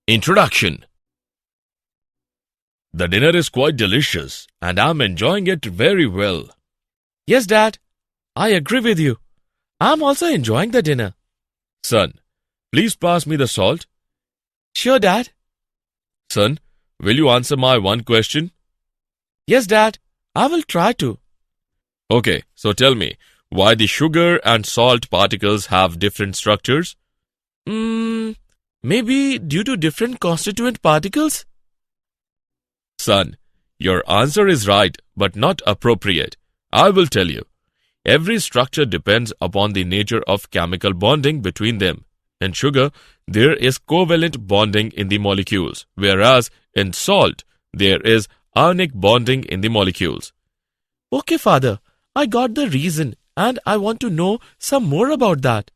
Introduction. The dinner is quite delicious and I'm enjoying it very well. Yes, Dad. I agree with you. I'm also enjoying the dinner. Son, please pass me the salt. Sure, Dad. Son, will you answer my one question? Yes, Dad. I will try to. Okay, so tell me, why the sugar and salt particles have different structures? Maybe due to different constituent particles? Son, your answer is right but not appropriate. I will tell you. Every structure depends upon the nature of chemical bonding between them. In sugar, there is covalent bonding in the molecules, whereas in salt, there is ionic bonding in the molecules. Okay, Father. I got the reason and I want to know some more about that.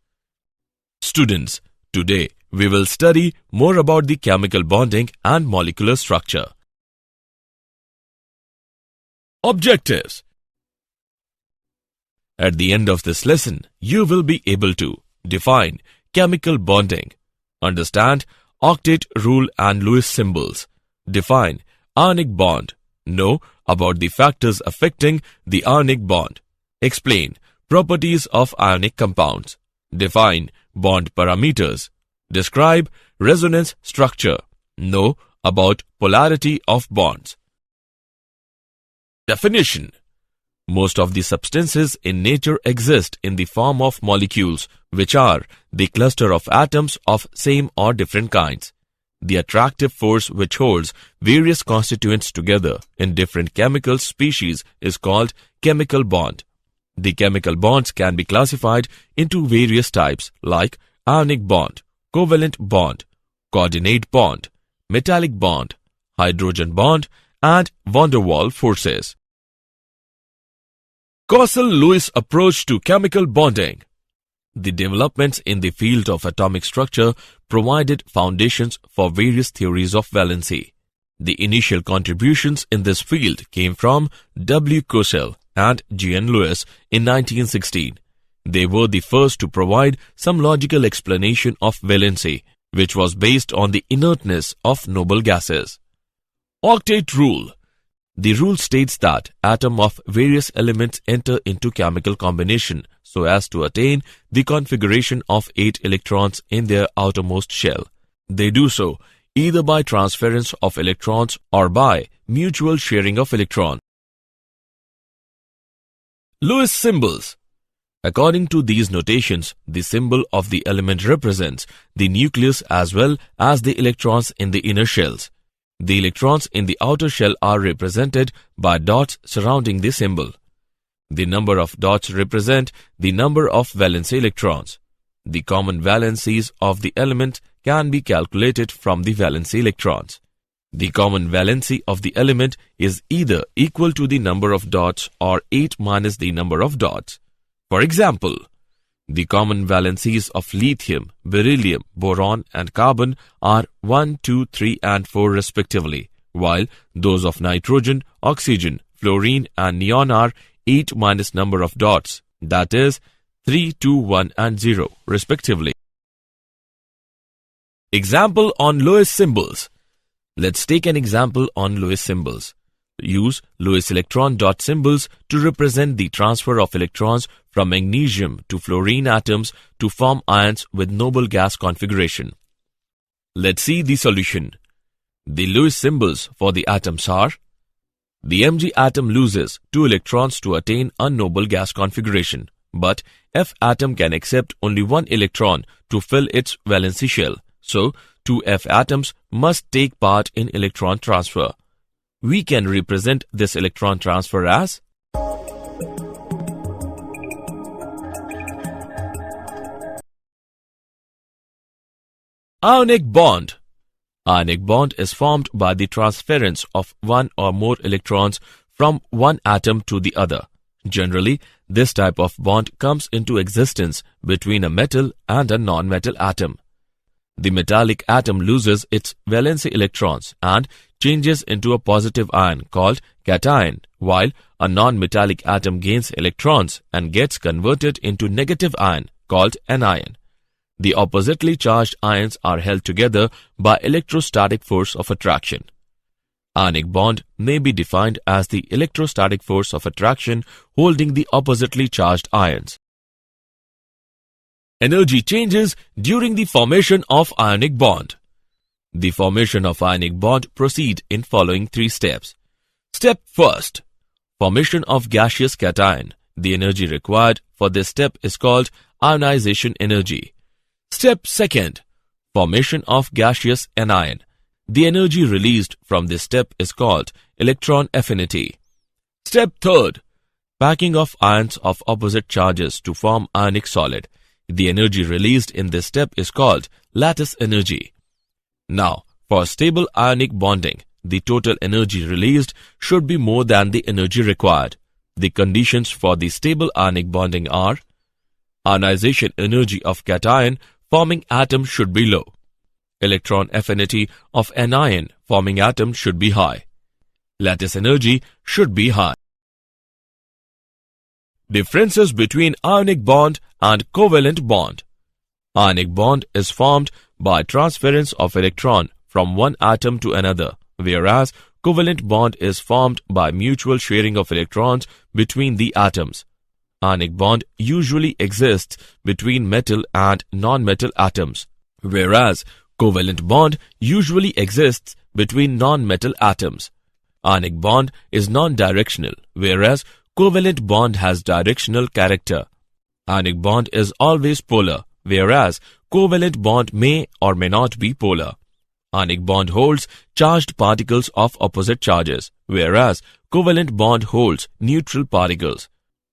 Students, today we will study more about the chemical bonding and molecular structure. Objectives. At the end of this lesson, you will be able to define chemical bonding, understand octet rule and Lewis symbols, define ionic bond, know about the factors affecting the ionic bond, explain properties of ionic compounds, define bond parameters, describe resonance structure, know about polarity of bonds. Definition. Most of the substances in nature exist in the form of molecules, which are the cluster of atoms of same or different kinds. The attractive force which holds various constituents together in different chemical species is called chemical bond. The chemical bonds can be classified into various types like ionic bond, covalent bond, coordinate bond, metallic bond, hydrogen bond, and van der Waals forces. Coastal-Lewis approach to chemical bonding. The developments in the field of atomic structure provided foundations for various theories of valency. The initial contributions in this field came from W. Coastal and G. N. Lewis in 1916. They were the first to provide some logical explanation of valency, which was based on the inertness of noble gases. Octet rule. The rule states that atoms of various elements enter into chemical combination so as to attain the configuration of 8 electrons in their outermost shell. They do so either by transference of electrons or by mutual sharing of electrons. Lewis symbols. According to these notations, the symbol of the element represents the nucleus as well as the electrons in the inner shells. The electrons in the outer shell are represented by dots surrounding the symbol. The number of dots represent the number of valence electrons. The common valencies of the element can be calculated from the valence electrons. The common valency of the element is either equal to the number of dots or 8 minus the number of dots. For example, the common valencies of lithium, beryllium, boron and carbon are 1, 2, 3 and 4 respectively, while those of nitrogen, oxygen, fluorine and neon are 8 minus number of dots, that is 3, 2, 1 and 0 respectively. Example on Lewis symbols. Let's take an example on Lewis symbols. Use Lewis electron dot symbols to represent the transfer of electrons from magnesium to fluorine atoms to form ions with noble gas configuration. Let's see the solution. The Lewis symbols for the atoms are: the Mg atom loses 2 electrons to attain a noble gas configuration, but F atom can accept only 1 electron to fill its valency shell, so 2 F atoms must take part in electron transfer. We can represent this electron transfer as ionic bond. Ionic bond is formed by the transference of 1 or more electrons from one atom to the other. Generally, this type of bond comes into existence between a metal and a non-metal atom. The metallic atom loses its valency electrons and changes into a positive ion called cation, while a non-metallic atom gains electrons and gets converted into negative ion called anion. The oppositely charged ions are held together by electrostatic force of attraction. Ionic bond may be defined as the electrostatic force of attraction holding the oppositely charged ions. Energy changes during the formation of ionic bond. The formation of ionic bond proceeds in following 3 steps. Step 1. Formation of gaseous cation. The energy required for this step is called ionization energy. Step 2. Formation of gaseous anion. The energy released from this step is called electron affinity. Step 3. Packing of ions of opposite charges to form ionic solid. The energy released in this step is called lattice energy. Now, for stable ionic bonding, the total energy released should be more than the energy required. The conditions for the stable ionic bonding are: ionization energy of cation forming atom should be low. Electron affinity of anion forming atom should be high. Lattice energy should be high. Differences between ionic bond and covalent bond. Ionic bond is formed by transference of electron from one atom to another, whereas covalent bond is formed by mutual sharing of electrons between the atoms. Ionic bond usually exists between metal and non-metal atoms, whereas covalent bond usually exists between non-metal atoms. Ionic bond is non-directional, whereas covalent bond has directional character. Ionic bond is always polar, whereas covalent bond may or may not be polar. Ionic bond holds charged particles of opposite charges, whereas covalent bond holds neutral particles.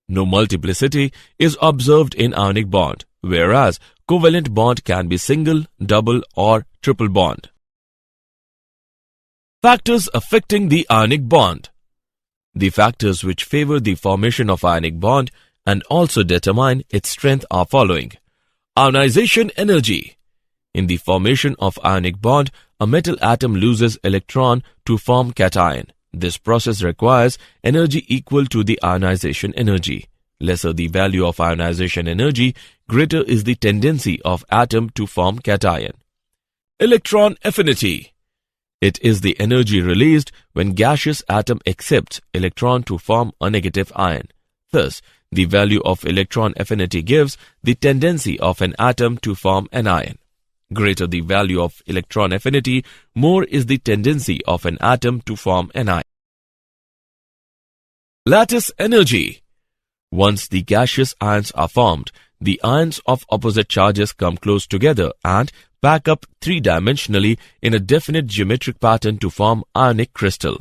No multiplicity is observed in ionic bond, whereas covalent bond can be single, double or triple bond. Factors affecting the ionic bond. The factors which favor the formation of ionic bond and also determine its strength are following. Ionization energy. In the formation of ionic bond, a metal atom loses electron to form cation. This process requires energy equal to the ionization energy. Lesser the value of ionization energy, greater is the tendency of atom to form cation. Electron affinity. It is the energy released when gaseous atom accepts electron to form a negative ion. Thus, the value of electron affinity gives the tendency of an atom to form an ion. Greater the value of electron affinity, more is the tendency of an atom to form an ion. Lattice energy. Once the gaseous ions are formed, the ions of opposite charges come close together and pack up three-dimensionally in a definite geometric pattern to form ionic crystal.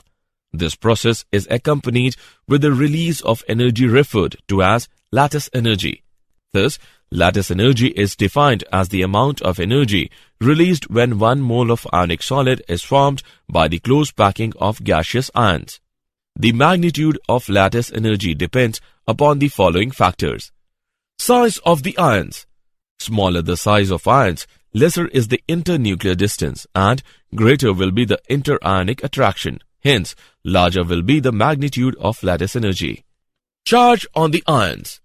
This process is accompanied with the release of energy referred to as lattice energy. Thus, lattice energy is defined as the amount of energy released when 1 mole of ionic solid is formed by the close packing of gaseous ions. The magnitude of lattice energy depends upon the following factors. Size of the ions. Smaller the size of ions, lesser is the internuclear distance and greater will be the interionic attraction. Hence, larger will be the magnitude of lattice energy. Charge on the ions.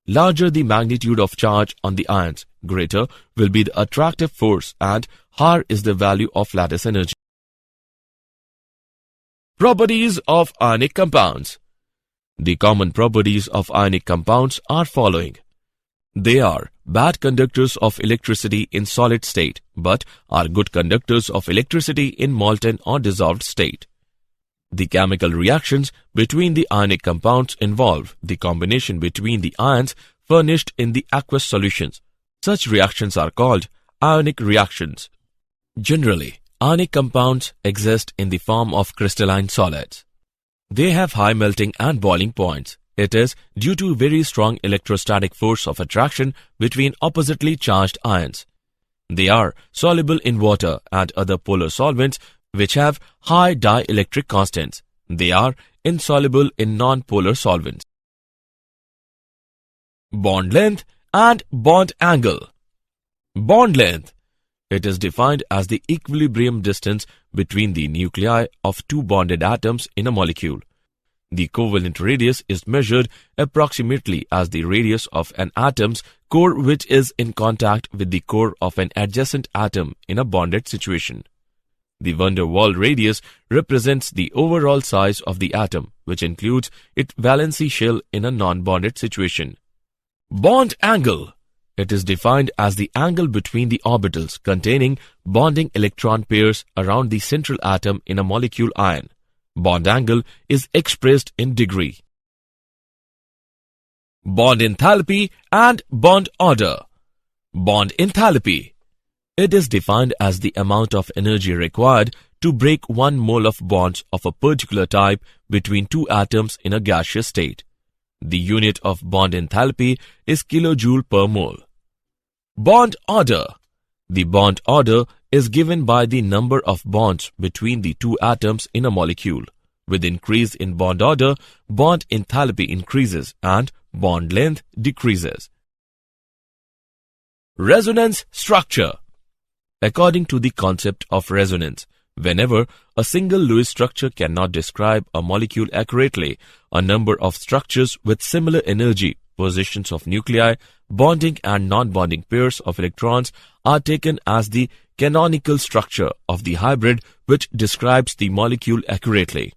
Larger the magnitude of charge on the ions, greater will be the attractive force and higher is the value of lattice energy. Properties of ionic compounds. The common properties of ionic compounds are following. They are bad conductors of electricity in solid state, but are good conductors of electricity in molten or dissolved state. The chemical reactions between the ionic compounds involve the combination between the ions furnished in the aqueous solutions. Such reactions are called ionic reactions. Generally, ionic compounds exist in the form of crystalline solids. They have high melting and boiling points. It is due to very strong electrostatic force of attraction between oppositely charged ions. They are soluble in water and other polar solvents which have high dielectric constants. They are insoluble in non-polar solvents. Bond length and bond angle. Bond length. It is defined as the equilibrium distance between the nuclei of two bonded atoms in a molecule. The covalent radius is measured approximately as the radius of an atom's core which is in contact with the core of an adjacent atom in a bonded situation. The van der Waals radius represents the overall size of the atom, which includes its valency shell in a non-bonded situation. Bond angle. It is defined as the angle between the orbitals containing bonding electron pairs around the central atom in a molecule ion. Bond angle is expressed in degree. Bond enthalpy and bond order. Bond enthalpy. It is defined as the amount of energy required to break 1 mole of bonds of a particular type between two atoms in a gaseous state. The unit of bond enthalpy is kilojoule per mole. Bond order. The bond order is given by the number of bonds between the two atoms in a molecule. With increase in bond order, bond enthalpy increases and bond length decreases. Resonance structure. According to the concept of resonance, whenever a single Lewis structure cannot describe a molecule accurately, a number of structures with similar energy, positions of nuclei, bonding and non-bonding pairs of electrons are taken as the canonical structure of the hybrid which describes the molecule accurately.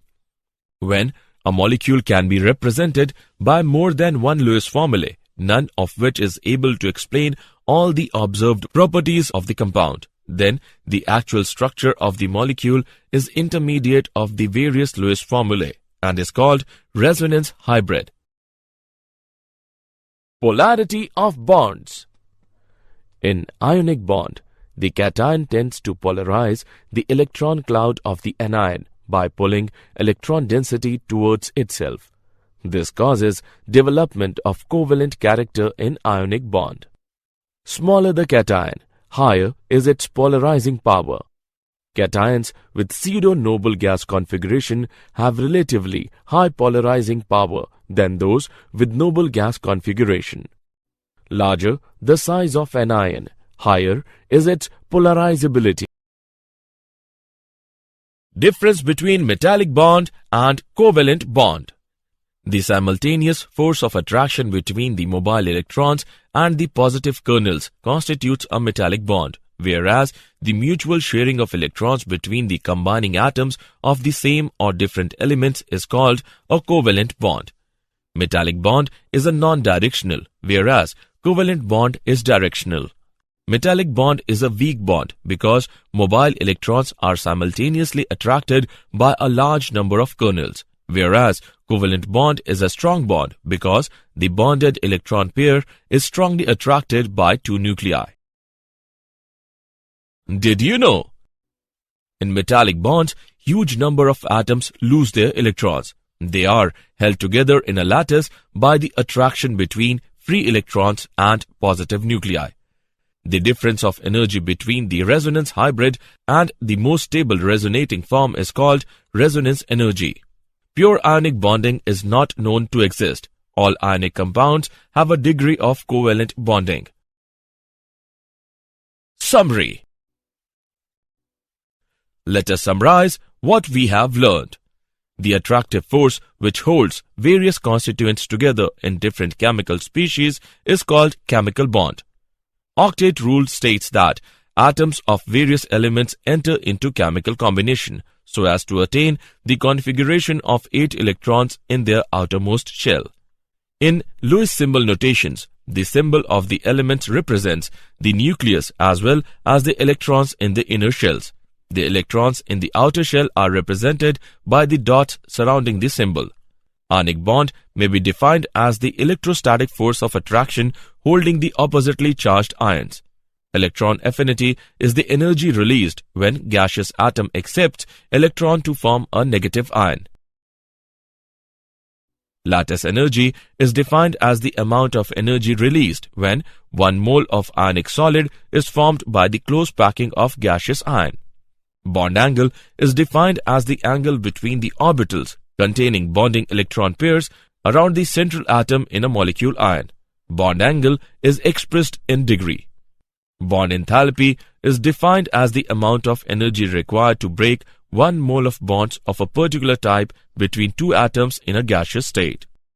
When a molecule can be represented by more than one Lewis formulae, none of which is able to explain all the observed properties of the compound, then the actual structure of the molecule is intermediate of the various Lewis formulae and is called resonance hybrid. Polarity of bonds. In ionic bond, the cation tends to polarize the electron cloud of the anion by pulling electron density towards itself. This causes development of covalent character in ionic bond. Smaller the cation, higher is its polarizing power. Cations with pseudo-noble gas configuration have relatively high polarizing power than those with noble gas configuration. Larger the size of an ion, higher is its polarizability. Difference between metallic bond and covalent bond. The simultaneous force of attraction between the mobile electrons and the positive kernels constitutes a metallic bond, whereas the mutual sharing of electrons between the combining atoms of the same or different elements is called a covalent bond. Metallic bond is a non-directional, whereas covalent bond is directional. Metallic bond is a weak bond because mobile electrons are simultaneously attracted by a large number of kernels, whereas covalent bond is a strong bond because the bonded electron pair is strongly attracted by two nuclei. Did you know? In metallic bonds, huge number of atoms lose their electrons. They are held together in a lattice by the attraction between free electrons and positive nuclei. The difference of energy between the resonance hybrid and the most stable resonating form is called resonance energy. Pure ionic bonding is not known to exist. All ionic compounds have a degree of covalent bonding. Summary. Let us summarize what we have learned. The attractive force which holds various constituents together in different chemical species is called chemical bond. Octet rule states that atoms of various elements enter into chemical combination so as to attain the configuration of 8 electrons in their outermost shell. In Lewis symbol notations, the symbol of the elements represents the nucleus as well as the electrons in the inner shells. The electrons in the outer shell are represented by the dots surrounding the symbol. Ionic bond may be defined as the electrostatic force of attraction holding the oppositely charged ions. Electron affinity is the energy released when gaseous atom accepts electron to form a negative ion. Lattice energy is defined as the amount of energy released when 1 mole of ionic solid is formed by the close packing of gaseous ion. Bond angle is defined as the angle between the orbitals containing bonding electron pairs around the central atom in a molecule ion. Bond angle is expressed in degree. Bond enthalpy is defined as the amount of energy required to break 1 mole of bonds of a particular type between two atoms in a gaseous state.